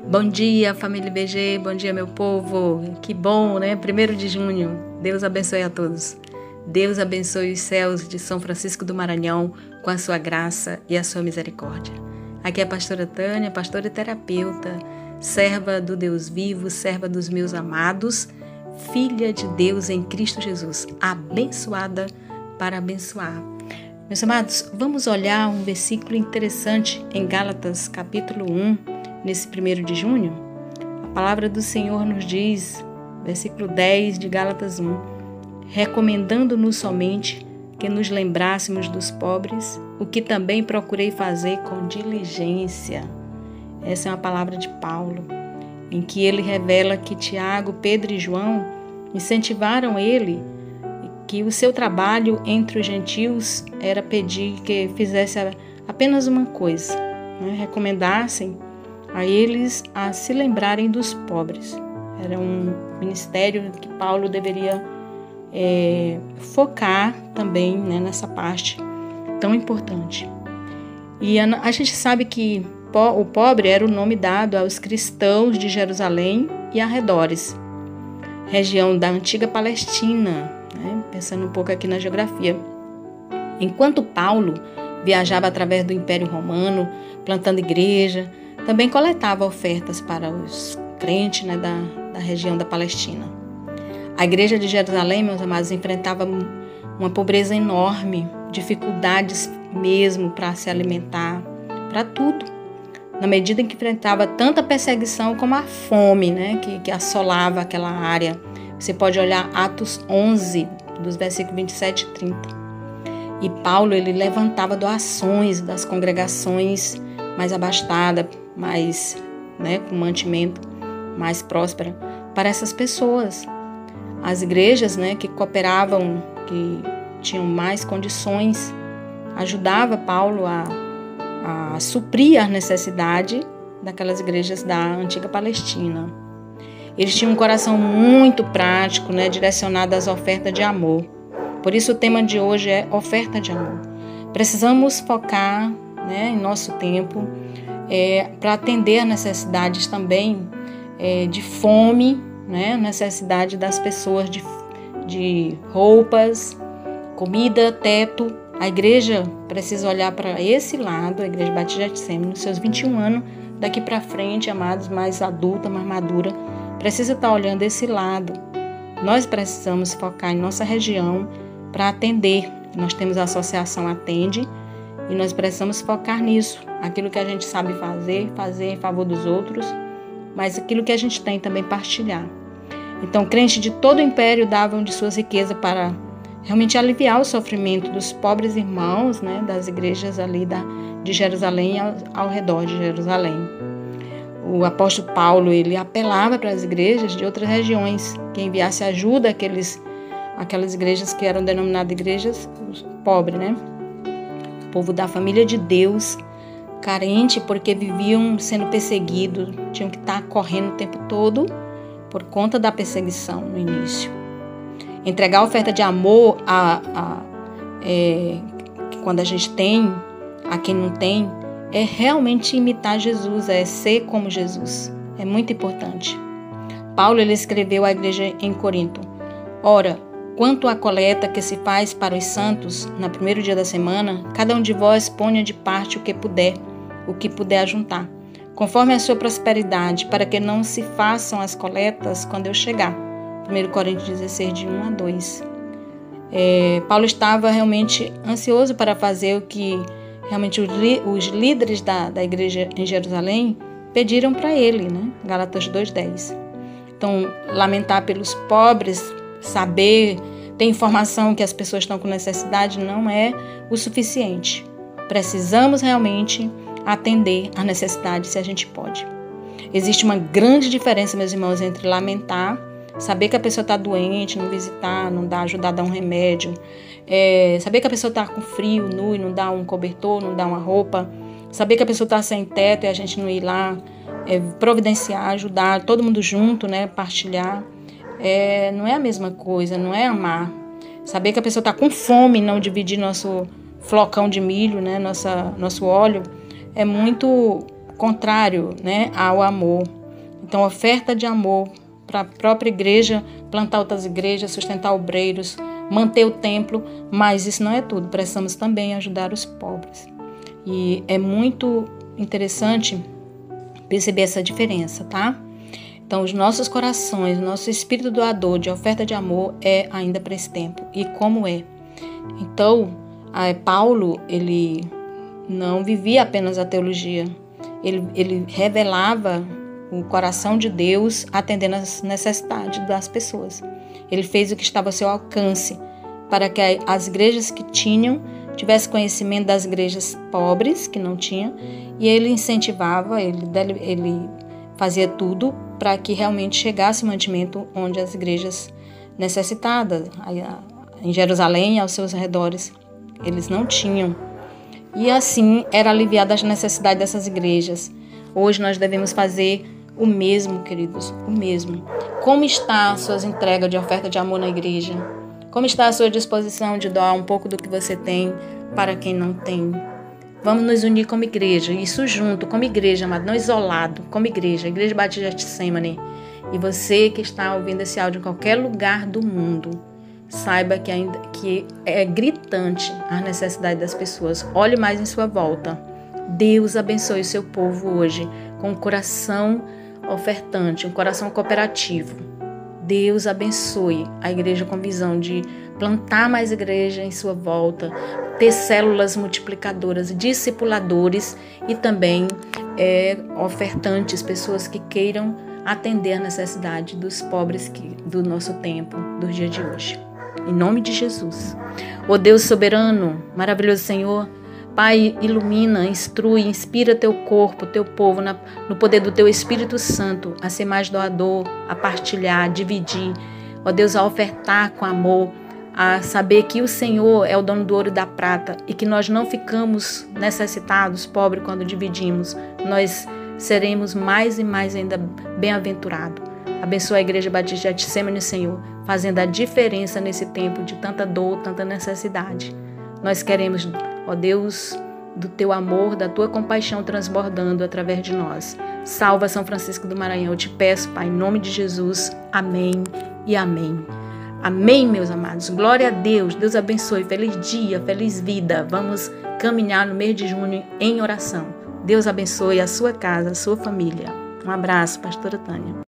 Bom dia, família IBG, bom dia, meu povo. Que bom, né? 1º de junho. Deus abençoe a todos. Deus abençoe os céus de São Francisco do Maranhão com a sua graça e a sua misericórdia. Aqui é a pastora Tânia, pastora e terapeuta, serva do Deus vivo, serva dos meus amados, filha de Deus em Cristo Jesus, abençoada para abençoar. Meus amados, vamos olhar um versículo interessante em Gálatas capítulo 1, nesse 1º de junho. A palavra do Senhor nos diz, versículo 10 de Gálatas 1, recomendando-nos somente que nos lembrássemos dos pobres, o que também procurei fazer com diligência. Essa é uma palavra de Paulo, em que ele revela que Tiago, Pedro e João incentivaram ele, que o seu trabalho entre os gentios era pedir que fizesse apenas uma coisa, né? Recomendassem a eles a se lembrarem dos pobres. Era um ministério que Paulo deveria focar também, né, nessa parte tão importante. E a gente sabe que o pobre era o nome dado aos cristãos de Jerusalém e arredores, região da antiga Palestina, né? Pensando um pouco aqui na geografia. Enquanto Paulo viajava através do Império Romano, plantando igreja, também coletava ofertas para os crentes, né, da região da Palestina. A igreja de Jerusalém, meus amados, enfrentava uma pobreza enorme, dificuldades mesmo para se alimentar, para tudo. Na medida em que enfrentava tanta perseguição como a fome, né, que assolava aquela área. Você pode olhar Atos 11, dos versículos 27 e 30. E Paulo, ele levantava doações das congregações mais abastadas, mais, né, com mantimento mais próspera, para essas pessoas. As igrejas, né, que cooperavam, que tinham mais condições, ajudava Paulo a suprir a necessidade daquelas igrejas da antiga Palestina. Eles tinham um coração muito prático, né, direcionado às ofertas de amor. Por isso o tema de hoje é oferta de amor. Precisamos focar, né, em nosso tempo para atender a necessidades também de fome, né, necessidade das pessoas de roupas, comida, teto. A igreja precisa olhar para esse lado, a Igreja Batista de Getsemane, nos seus 21 anos, daqui para frente, amados, mais adulta, mais madura, precisa estar olhando esse lado. Nós precisamos focar em nossa região para atender. Nós temos a Associação Atende e nós precisamos focar nisso. Aquilo que a gente sabe fazer em favor dos outros, mas aquilo que a gente tem também partilhar. Então, crentes de todo o império davam de suas riquezas para realmente aliviar o sofrimento dos pobres irmãos, né, das igrejas ali de Jerusalém ao redor de Jerusalém. O apóstolo Paulo, ele apelava para as igrejas de outras regiões que enviasse ajuda àquelas igrejas que eram denominadas igrejas pobres, né? O povo da família de Deus, carente porque viviam sendo perseguidos, tinham que estar correndo o tempo todo por conta da perseguição no início. Entregar a oferta de amor quando a gente tem, a quem não tem, é realmente imitar Jesus, é ser como Jesus. É muito importante. Paulo, ele escreveu à igreja em Corinto: ora, quanto à coleta que se faz para os santos, no 1º dia da semana, cada um de vós ponha de parte o que puder ajuntar, conforme a sua prosperidade, para que não se façam as coletas quando eu chegar. 1 Coríntios 16, de 1 a 2. Paulo estava realmente ansioso para fazer o que realmente os líderes da igreja em Jerusalém pediram para ele, né? Gálatas 2:10. Então, lamentar pelos pobres, saber, ter informação que as pessoas estão com necessidade não é o suficiente. Precisamos realmente atender a necessidade se a gente pode. Existe uma grande diferença, meus irmãos, entre lamentar, saber que a pessoa está doente, não visitar, não ajudar a dar um remédio, saber que a pessoa está com frio, nu, e não dá um cobertor, não dá uma roupa, saber que a pessoa está sem teto e a gente não ir lá providenciar, ajudar, todo mundo junto, né, partilhar, não é a mesma coisa, não é amar. Saber que a pessoa está com fome e não dividir nosso flocão de milho, né, nosso óleo, é muito contrário, né, ao amor. Então, oferta de amor para a própria igreja, plantar outras igrejas, sustentar obreiros, manter o templo, mas isso não é tudo. Precisamos também ajudar os pobres. E é muito interessante perceber essa diferença, tá? Então, os nossos corações, o nosso espírito doador de oferta de amor é ainda para esse tempo. E como é? Então, Paulo, ele não vivia apenas a teologia. Ele revelava o coração de Deus atendendo às necessidades das pessoas. Ele fez o que estava ao seu alcance para que as igrejas que tinham tivessem conhecimento das igrejas pobres, que não tinham, e ele incentivava, ele fazia tudo para que realmente chegasse o mantimento onde as igrejas necessitadas, em Jerusalém e aos seus arredores, eles não tinham. E assim era aliviada as necessidades dessas igrejas. Hoje nós devemos fazer o mesmo, queridos, o mesmo. Como está a sua entrega de oferta de amor na igreja? Como está a sua disposição de doar um pouco do que você tem para quem não tem? Vamos nos unir como igreja, isso junto, como igreja, amado, não isolado, como igreja, Igreja Batista de Getsemane. E você que está ouvindo esse áudio em qualquer lugar do mundo, saiba que é gritante a necessidade das pessoas. Olhe mais em sua volta. Deus abençoe o seu povo hoje com um coração ofertante, um coração cooperativo. Deus abençoe a igreja com visão de plantar mais igreja em sua volta, ter células multiplicadoras, discipuladores e também ofertantes, pessoas que queiram atender a necessidade dos pobres do nosso tempo, dos dias de hoje. Em nome de Jesus. Ó Deus soberano, maravilhoso Senhor, Pai, ilumina, instrui, inspira teu corpo, teu povo no poder do teu Espírito Santo a ser mais doador, a partilhar, a dividir. Ó Deus, a ofertar com amor, a saber que o Senhor é o dono do ouro e da prata e que nós não ficamos necessitados, pobres, quando dividimos. Nós seremos mais e mais ainda bem-aventurados. Abençoa a Igreja Batista de Getsemane, Senhor, fazendo a diferença nesse tempo de tanta dor, tanta necessidade. Nós queremos, ó Deus, do teu amor, da tua compaixão transbordando através de nós. Salva São Francisco do Maranhão. Eu te peço, Pai, em nome de Jesus. Amém e amém. Amém, meus amados. Glória a Deus. Deus abençoe. Feliz dia, feliz vida. Vamos caminhar no mês de junho em oração. Deus abençoe a sua casa, a sua família. Um abraço, pastora Tânia.